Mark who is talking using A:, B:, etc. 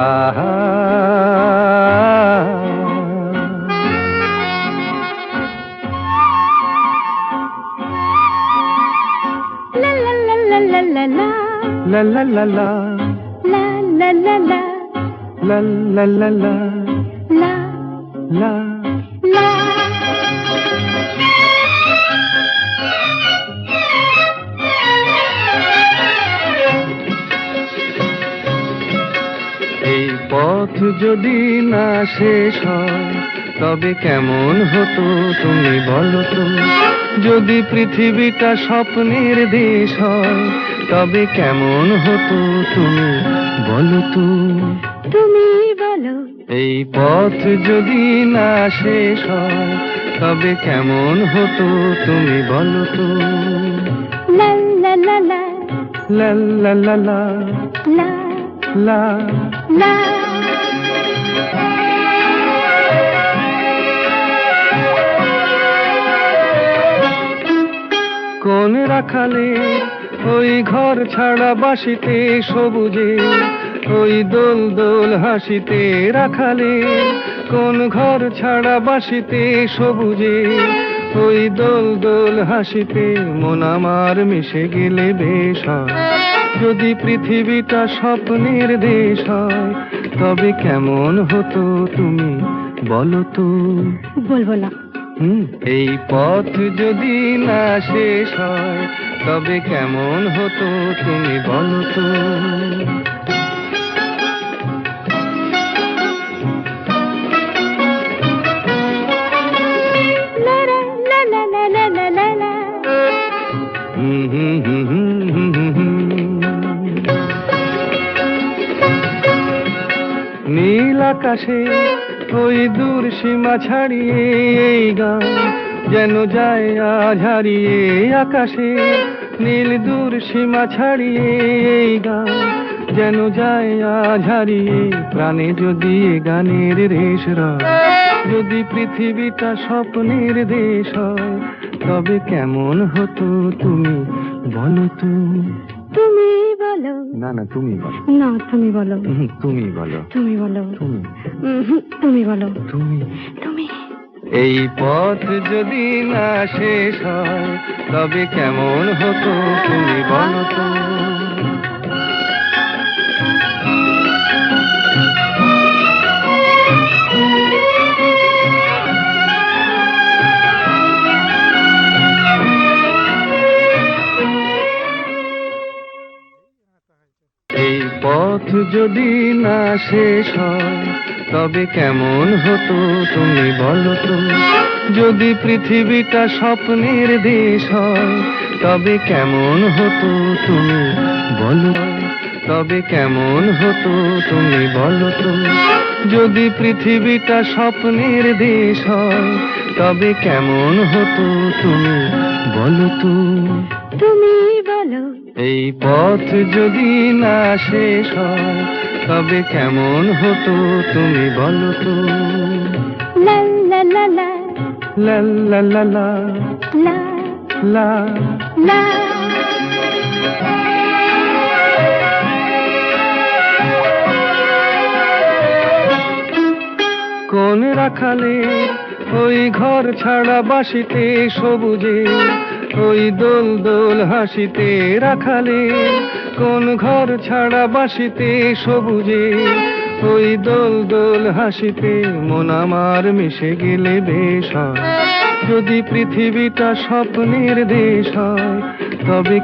A: আহা লা লা লা লা লা লা লা লা লা এই পথ যদি না শেষ হয় তবে কেমন হতো তুমি বলো তো? যদি পৃথিবীটা স্বপ্নের দেশ হয় তবে কেমন হতো তুমি বলো তো?
B: তুমি বলো।
A: এই পথ যদি না শেষ হয় তবে কেমন হতো তুমি বলো তো?
B: লা লা লা লা
A: লা লা লা লা
B: লা
A: লা
B: লা
A: কোন রাখালে ওই ঘর ছাড়া বাসিতে সবুজে ওই দোল দোল হাসিতে রাখালে কোন ঘর ছাড়া বাসিতে সবুজে ওই দোল দোল হাসিতে মন আমার মিশে গেলে বেশ হয়। যদি পৃথিবীটা স্বপ্নের দেশ হয় তবে কেমন হতো তুমি বলো তো?
B: বলবো না।
A: এই পথ যদি না শেষ হয় তবে কেমন হতো তুমি বলো তো?
B: লা লা লা লা লা লা লা লা
A: নীল আকাশে ওই দূর সীমা ছাড়িয়ে এই গান যেন যায় আজ হারিয়ে। আকাশে নীল দূর সীমা ছাড়িয়ে এই গান যেন যায় আজ হারিয়ে। প্রাণে যদি এ গানের রেশ রয়, যদি পৃথিবীটা স্বপ্নের দেশ হয় তবে কেমন হতো তুমি বলো তো?
B: তুমি বলো।
A: না না তুমি বলো।
B: না তুমি বলো।
A: তুমি বলো।
B: তুমি বলো।
A: তুমি
B: তুমি বলো।
A: তুমি
B: তুমি।
A: এই পথ যদি না শেষ হয় তবে কেমন হতো তুমি বলো তো? এই পথ যদি না শেষ হয় তবে কেমন হতো তুমি বলো তো? যদি পৃথিবীটা স্বপ্নের দেশ হয় তবে কেমন হতো তুমি বলো? তবে কেমন হতো তুমি বলো তো? যদি পৃথিবীটা স্বপ্নের দেশ হয় তবে কেমন হতো তুমি বলো তো?
B: তুমি বলো।
A: এই পথ যদি না শেষ হয় তবে কেমন হতো তুমি বলো তো?
B: লা লা লা লা
A: লা লা লা লা
B: লা
A: লা
B: লা
A: কোন রাখালে ওই ঘর ছাড়া বাসিতে সবুজে ওই দোল দোল হাসিতে রাখালে কোন ঘর ছাড়া বাসিতে সবুজে ওই দোল দোল হাসিতে মন আমার মিশে গেলে বেশ হয়। যদি পৃথিবীটা স্বপ্নের দেশ হয় তবে